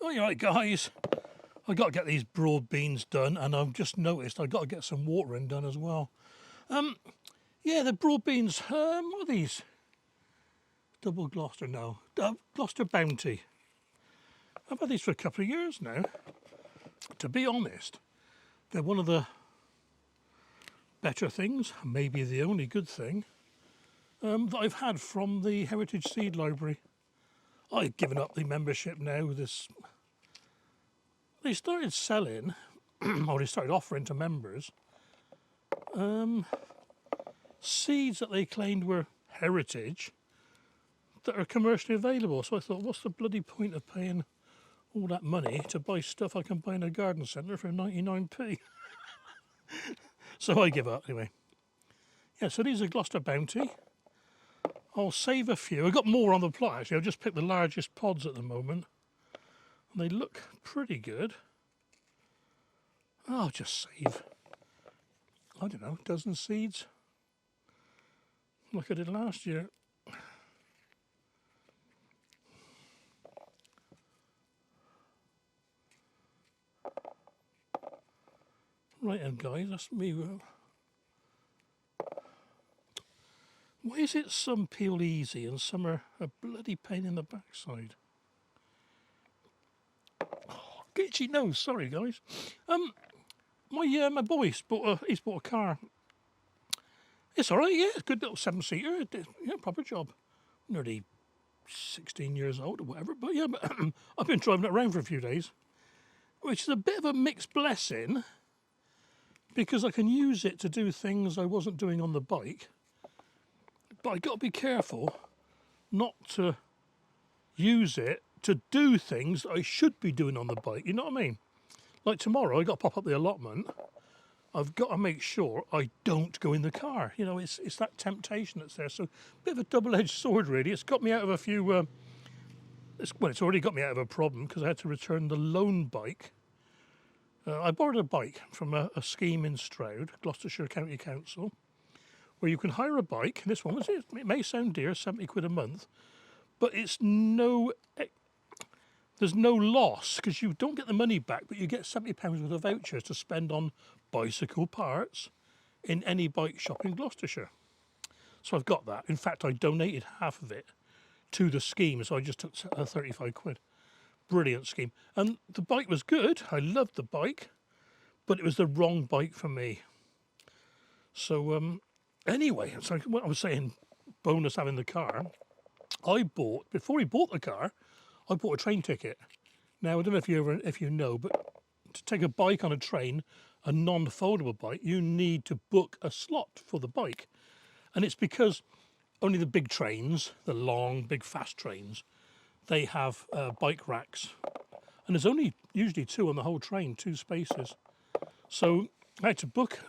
Oh, you're right, guys. I got to get these broad beans done, and I've just noticed I got to get some watering done as well. Yeah, the broad beans. What are these? Double Gloucester, no. Gloucester Bounty. I've had these for a couple of years now. To be honest, they're one of the better things, maybe the only good thing, that I've had from the Heritage Seed Library. I've given up the membership now. They started selling, or they started offering to members, seeds that they claimed were heritage that are commercially available. So I thought, what's the bloody point of paying all that money to buy stuff I can buy in a garden centre for 99p? So I give up anyway. Yeah, so these are Gloucester Bounty. I'll save a few. I've got more on the plot actually. I've just picked the largest pods at the moment. And they look pretty good. I'll just save, I don't know, a dozen seeds. Like I did last year. Right then, guys, that's me. Why is it some peel easy and some are a bloody pain in the backside? Oh, itchy nose, sorry guys. My boy he's bought a car. It's alright, yeah, it's a good little 7-seater, yeah, proper job. Nearly 16 years old or whatever, but yeah, but I've been driving it around for a few days, which is a bit of a mixed blessing because I can use it to do things I wasn't doing on the bike. But I got to be careful not to use it to do things that I should be doing on the bike, you know what I mean? Like tomorrow I got to pop up the allotment. I've got to make sure I don't go in the car. You know, it's that temptation that's there. So a bit of a double-edged sword really. It's got me out of a few, it's already got me out of a problem because I had to return the loan bike. I borrowed a bike from a scheme in Stroud, Gloucestershire County Council, where you can hire a bike. This one, it may sound dear, 70 quid a month, but there's no loss because you don't get the money back, but you get £70 worth of vouchers to spend on bicycle parts in any bike shop in Gloucestershire. So I've got that. In fact, I donated half of it to the scheme, so I just took 35 quid. Brilliant scheme. And the bike was good. I loved the bike, but it was the wrong bike for me. So anyway, so what I was saying, bonus having the car, before he bought the car, I bought a train ticket. Now, I don't know if you know, but to take a bike on a train, a non-foldable bike, you need to book a slot for the bike. And it's because only the big trains, the long, big, fast trains, they have bike racks. And there's only usually 2 on the whole train, 2 spaces. So I had to book,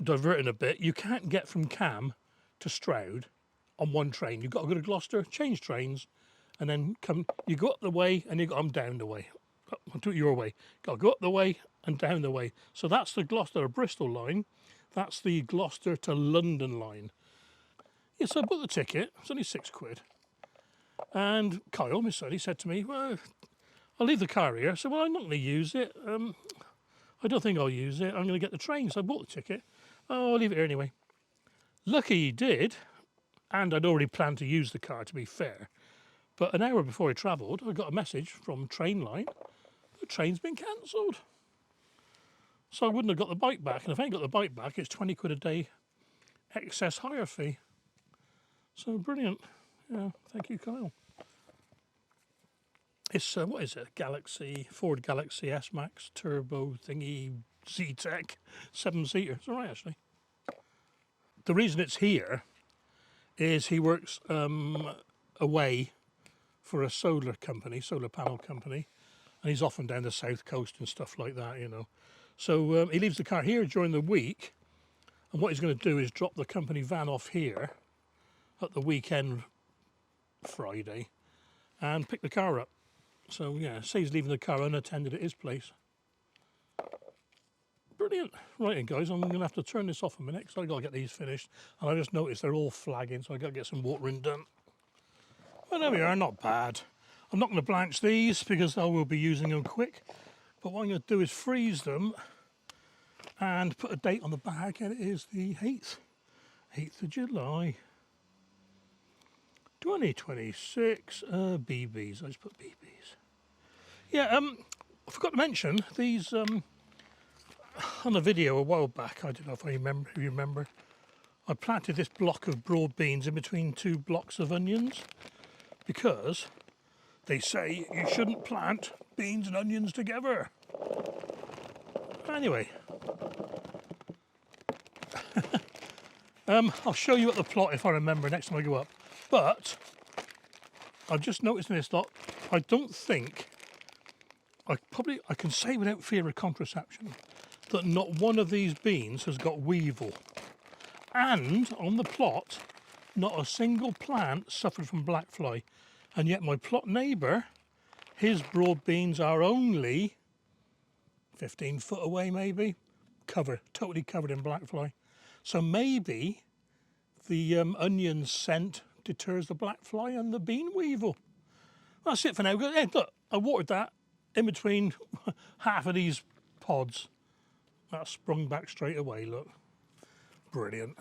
diverting a bit, you can't get from Cam to Stroud on one train. You've got to go to Gloucester, change trains, and then you go up the way and you come down the way. I'll do it your way. Got to go up the way and down the way. So that's the Gloucester to Bristol line. That's the Gloucester to London line. Yes, I bought the ticket. It's only 6 quid. And Kyle, my son, he said to me, well, I'll leave the car here. I said, well, I'm not going to use it. I don't think I'll use it. I'm going to get the train. So I bought the ticket. Oh, I'll leave it here anyway. Lucky he did. And I'd already planned to use the car, to be fair. But an hour before I travelled, I got a message from Trainline. The train's been cancelled. So I wouldn't have got the bike back. And if I ain't got the bike back, it's 20 quid a day excess hire fee. So brilliant. Yeah, thank you, Kyle. It's, what is it? Ford Galaxy S-Max Turbo thingy Z-Tech 7-seater. It's all right, actually. The reason it's here is he works away for a solar panel company, and he's often down the south coast and stuff like that, you know. So he leaves the car here during the week, and what he's going to do is drop the company van off here at the weekend Friday and pick the car up. So yeah, say he's leaving the car unattended at his place. Brilliant. Right then, guys, I'm going to have to turn this off a minute because I've got to get these finished. And I just noticed they're all flagging, so I've got to get some watering done. Well, there we are, not bad. I'm not going to blanch these because I will be using them quick. But what I'm going to do is freeze them and put a date on the bag, and it is the 8th of July. 2026 BBs. I just put BBs. Yeah, I forgot to mention these on a video a while back. I don't know if you remember. I planted this block of broad beans in between 2 blocks of onions because they say you shouldn't plant beans and onions together. Anyway, I'll show you at the plot if I remember next time I go up. But I've just noticed in this lot, I don't think, I can say without fear of contraception, that not one of these beans has got weevil. And on the plot, not a single plant suffered from black fly. And yet my plot neighbour, his broad beans are only 15 foot away maybe, totally covered in black fly. So maybe the onion scent deters the black fly and the bean weevil. That's it for now. Hey, look, I watered that in between half of these pods. That sprung back straight away, look. Brilliant.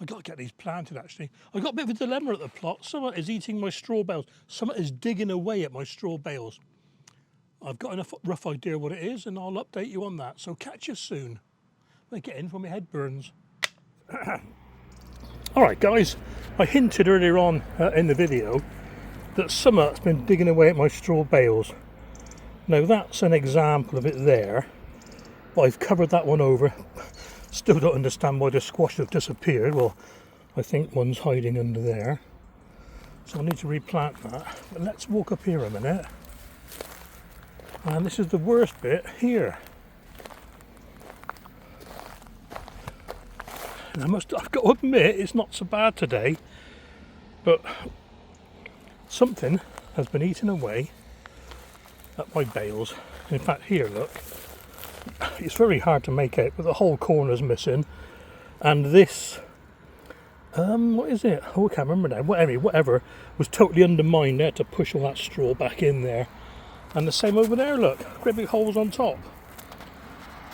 I've got to get these planted actually. I've got a bit of a dilemma at the plot. Someone is eating my straw bales. Someone is digging away at my straw bales. I've got enough rough idea what it is and I'll update you on that. So catch you soon. I get in before my head burns. Alright guys, I hinted earlier on in the video that someone's been digging away at my straw bales. Now that's an example of it there, but I've covered that one over. Still don't understand why the squash have disappeared. Well, I think one's hiding under there. So I need to replant that. But let's walk up here a minute. And this is the worst bit here. And I've got to admit, it's not so bad today, but something has been eaten away at my bales. In fact, here, look, it's very hard to make out, but the whole corner's missing. And this, what is it? Oh, I can't remember now. Whatever, was totally undermined there to push all that straw back in there. And the same over there, look, great big holes on top.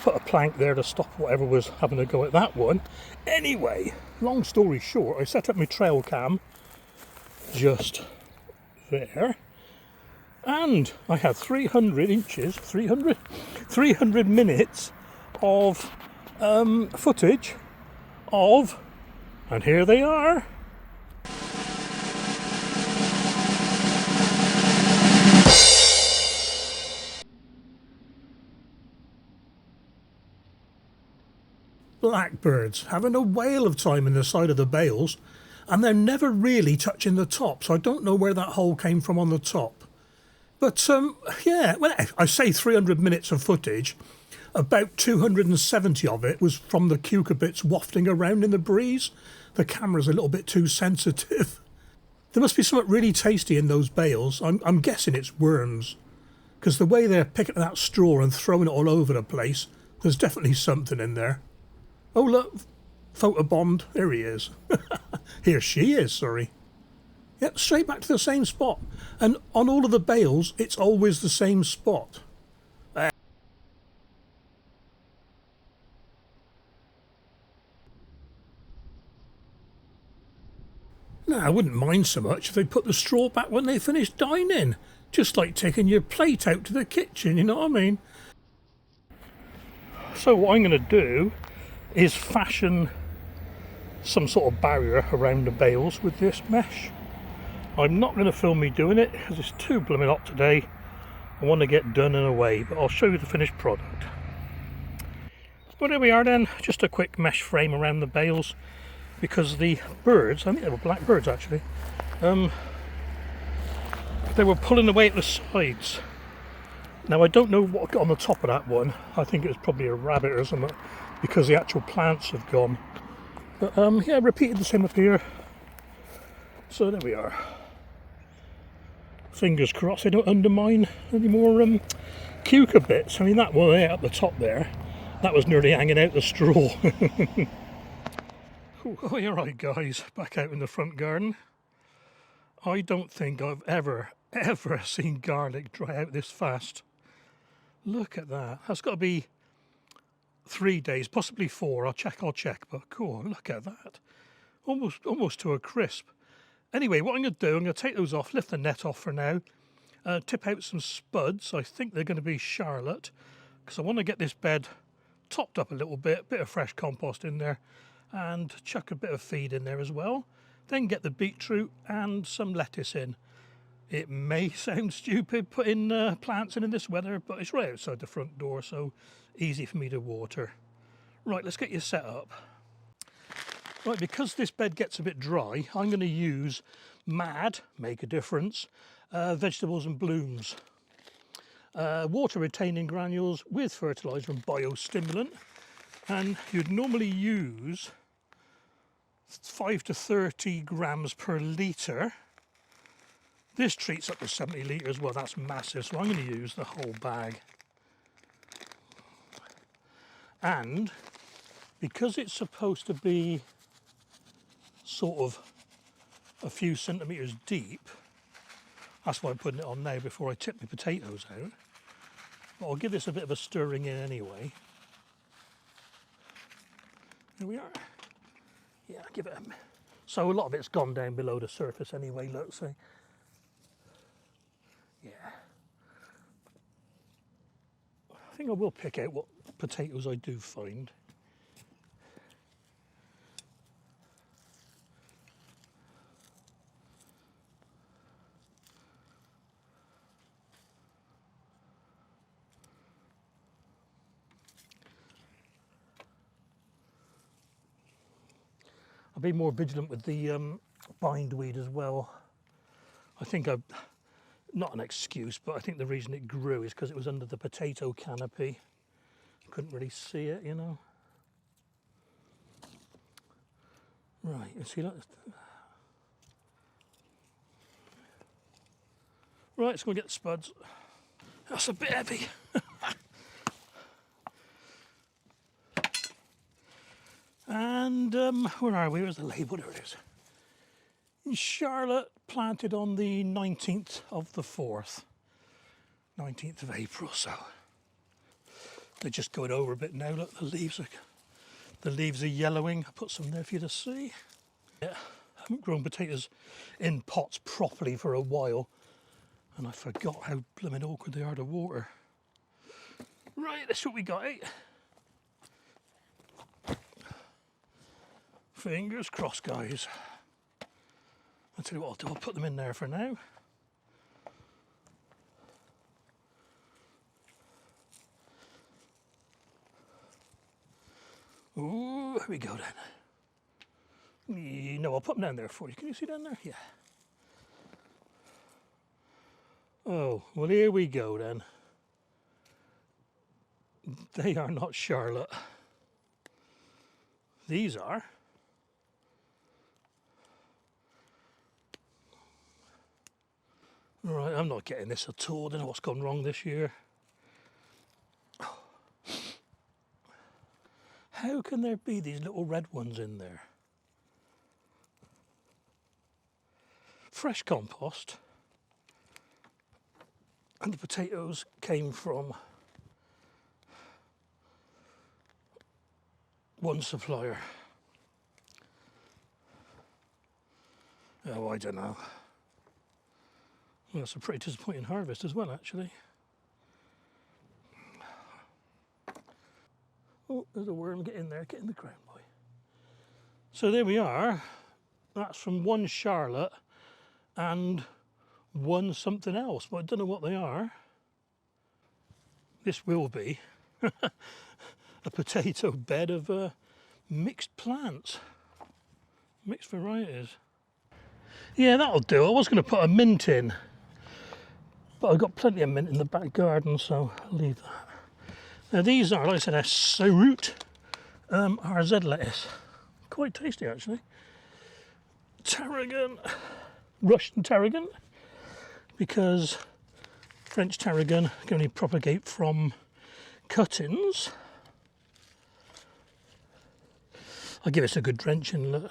Put a plank there to stop whatever was having to go at that one. Anyway, long story short, I set up my trail cam just there, and I had 300 minutes of footage of, and here they are. Blackbirds having a whale of time in the side of the bales, and they're never really touching the top, so I don't know where that hole came from on the top. But yeah, well, I say 300 minutes of footage, about 270 of it was from the cucurbits wafting around in the breeze. The camera's a little bit too sensitive. There must be something really tasty in those bales. I'm guessing it's worms, because the way they're picking that straw and throwing it all over the place, there's definitely something in there. Oh look, photobombed, there he is. Here she is, sorry. Yep, straight back to the same spot. And on all of the bales, it's always the same spot. Now, I wouldn't mind so much if they put the straw back when they finish dining. Just like taking your plate out to the kitchen, you know what I mean? So what I'm going to do is fashion some sort of barrier around the bales with this mesh. I'm not going to film me doing it because it's too blooming hot today. I want to get done and away, but I'll show you the finished product. Well, there we are then, just a quick mesh frame around the bales, because the birds, I think they were black birds actually, they were pulling away at the sides. Now I don't know what got on the top of that one. I think it was probably a rabbit or something, because the actual plants have gone. But yeah, repeated the same up here. So there we are. Fingers crossed they don't undermine any more cucurbits. I mean, that one there at the top there, that was nearly hanging out the straw. Oh, you're right guys, back out in the front garden. I don't think I've ever ever seen garlic dry out this fast. Look at that. That's got to be 3 days, possibly 4. I'll check. But cool, look at that. Almost to a crisp. Anyway, what I'm going to do, I'm going to take those off, lift the net off for now, tip out some spuds. I think they're going to be Charlotte, because I want to get this bed topped up a little bit of fresh compost in there, and chuck a bit of feed in there as well. Then get the beetroot and some lettuce in. It may sound stupid putting plants in this weather, but it's right outside the front door, so easy for me to water. Right, let's get you set up. Right, because this bed gets a bit dry, I'm going to use MAD, Make a Difference, vegetables and blooms. Water retaining granules with fertiliser and biostimulant. And you'd normally use 5 to 30 grams per litre. This treats up to 70 litres. Well, that's massive, so I'm going to use the whole bag. And because it's supposed to be sort of a few centimetres deep, that's why I'm putting it on now before I tip my potatoes out. But I'll give this a bit of a stirring in anyway. Here we are. Yeah, give it a... So a lot of it's gone down below the surface anyway, look, so... Yeah. I think I will pick out what potatoes I do find. I'll be more vigilant with the bindweed as well. I think I've, not an excuse, but I think the reason it grew is because it was under the potato canopy. Couldn't really see it, you know. Right, you see that? Right, let's go and get the spuds. That's a bit heavy. And where are we? Where's the label? There it is. In Charlotte, planted on the 19th of the 4th. 19th of April, so they're just going over a bit now. Look, the leaves are yellowing. I put some there for you to see. Yeah, I haven't grown potatoes in pots properly for a while, and I forgot how blooming awkward they are to water. Right, that's what we got, eh? Fingers crossed, guys. I'll tell you what I'll do, I'll put them in there for now. Ooh, here we go then. No, I'll put them down there for you. Can you see down there? Yeah. Oh, well, here we go then. They are not Charlotte. These are. Right, I'm not getting this at all. I don't know what's gone wrong this year. How can there be these little red ones in there? Fresh compost. And the potatoes came from one supplier. Oh, I don't know. Well, that's a pretty disappointing harvest as well, actually. Oh, there's a worm. Get in there. Get in the ground, boy. So there we are. That's from one Charlotte and one something else, but I don't know what they are. This will be a potato bed of mixed plants, mixed varieties. Yeah, that'll do. I was going to put a mint in, but I've got plenty of mint in the back garden, so I'll leave that. Now these are, like I said, a Sarout RZ lettuce. Quite tasty, actually. Tarragon, Russian tarragon, because French tarragon can only propagate from cuttings. I'll give this a good drenching. Look,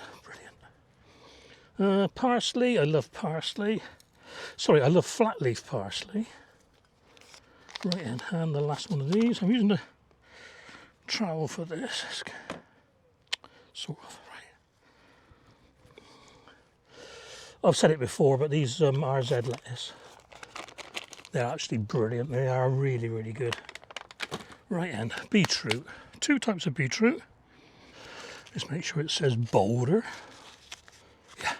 brilliant. Parsley, I love parsley. Sorry, I love flat leaf parsley. Right in hand, the last one of these. I'm using the trowel for this. Sort of, right. I've said it before, but these RZ lettuce, they're actually brilliant. They are really, really good. Right in, beetroot. 2 types of beetroot. Just make sure it says Boulder. Yeah.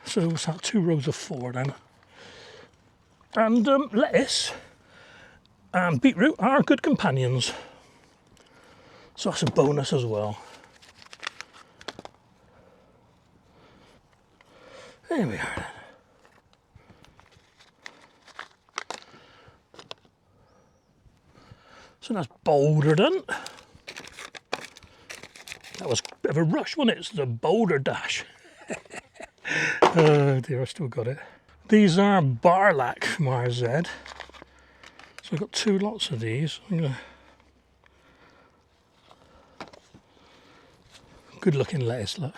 So what's that? 2 rows of 4 then. And lettuce and beetroot are good companions. So that's a bonus as well. There we are then. So that's Boulder done. That was a bit of a rush, wasn't it? It's the Boulder dash. Oh dear, I still got it. These are Barlack from RZ. So I've got 2 lots of these. Good looking lettuce, look.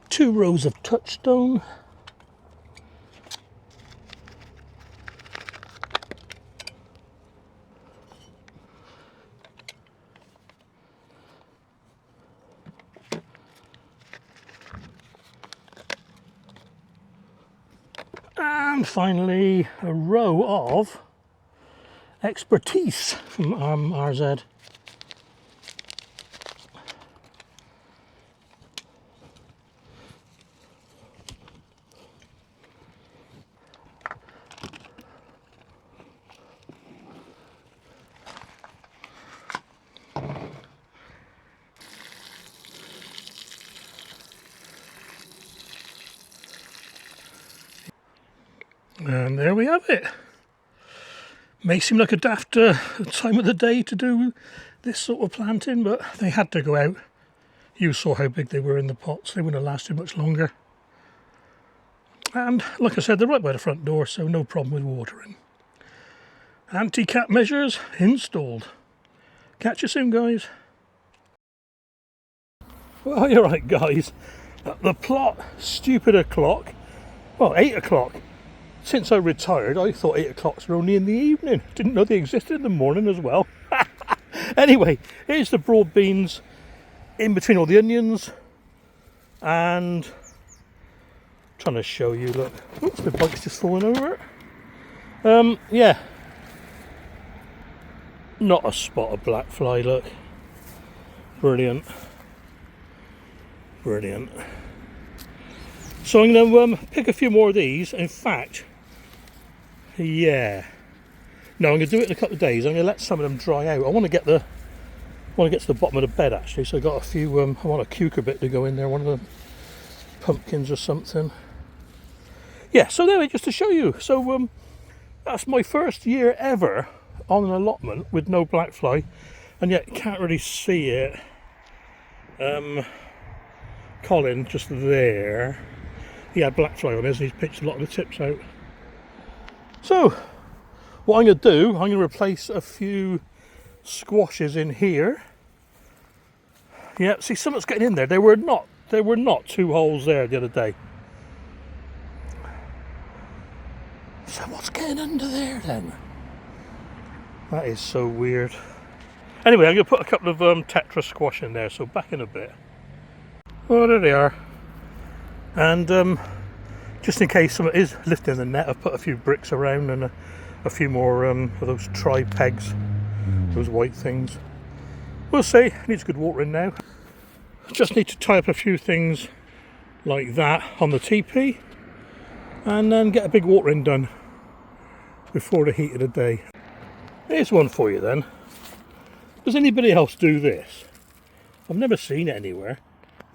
Two rows of Touchstone. And finally, a row of Expertise from RZ. And there we have it. May seem like a daft time of the day to do this sort of planting, but they had to go out. You saw how big they were in the pots. They wouldn't have lasted much longer. And like I said, they're right by the front door, so no problem with watering. Anti-cat measures installed. Catch you soon, guys. Well, you're right, guys. The plot, stupid o'clock. Well, 8 o'clock. Since I retired, I thought 8 o'clocks were only in the evening. Didn't know they existed in the morning as well. Anyway, here's the broad beans in between all the onions. And trying to show you, look. Oops, the bike's just falling over. Yeah. Not a spot of black fly, look. Brilliant. Brilliant. So I'm going to pick a few more of these. In fact, yeah. No, I'm going to do it in a couple of days. I'm going to let some of them dry out. I want to get to the bottom of the bed actually. So I got a few. I want a cucurbit to go in there. One of the pumpkins or something. Yeah. So anyway, just to show you. So that's my first year ever on an allotment with no black fly, and yet you can't really see it. Colin just there. He had black fly on his and he's pitched a lot of the tips out. So what I'm going to do, I'm going to replace a few squashes in here. Yeah, see, something's getting in there. There were not 2 holes there the other day. So what's getting under there then? That is so weird. Anyway, I'm going to put a couple of tetra squash in there, so back in a bit. Oh, there they are. And just in case someone is lifting the net, I've put a few bricks around and a few more of those tri-pegs, those white things. We'll see. Needs good watering now. Just need to tie up a few things like that on the teepee and then get a big watering done before the heat of the day. Here's one for you then. Does anybody else do this? I've never seen it anywhere.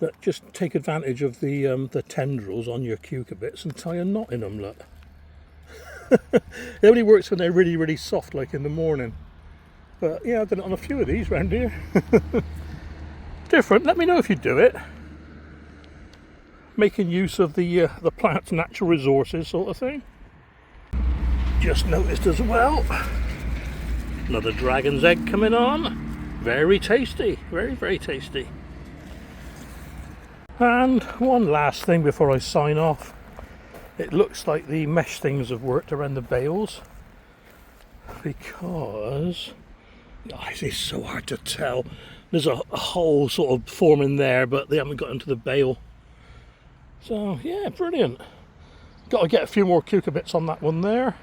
That just take advantage of the tendrils on your cucurbits and tie a knot in them, look. It only works when they're really, really soft, like in the morning. But yeah, I've done it on a few of these around here. Different, let me know if you do it. Making use of the plant's natural resources sort of thing. Just noticed as well, Another dragon's egg coming on. Very tasty, very, very tasty. And one last thing before I sign off. It looks like the mesh things have worked around the bales, because it's so hard to tell. There's a hole sort of forming there, but they haven't got into the bale. So yeah, brilliant. Got to get a few more cucurbits on that one there.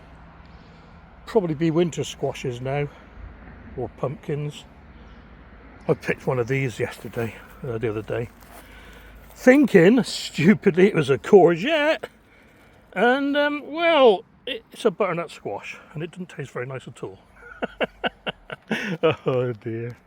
Probably be winter squashes now, or pumpkins. I picked one of these yesterday, the other day, thinking stupidly it was a courgette, and well, it's a butternut squash, and it didn't taste very nice at all. Oh dear.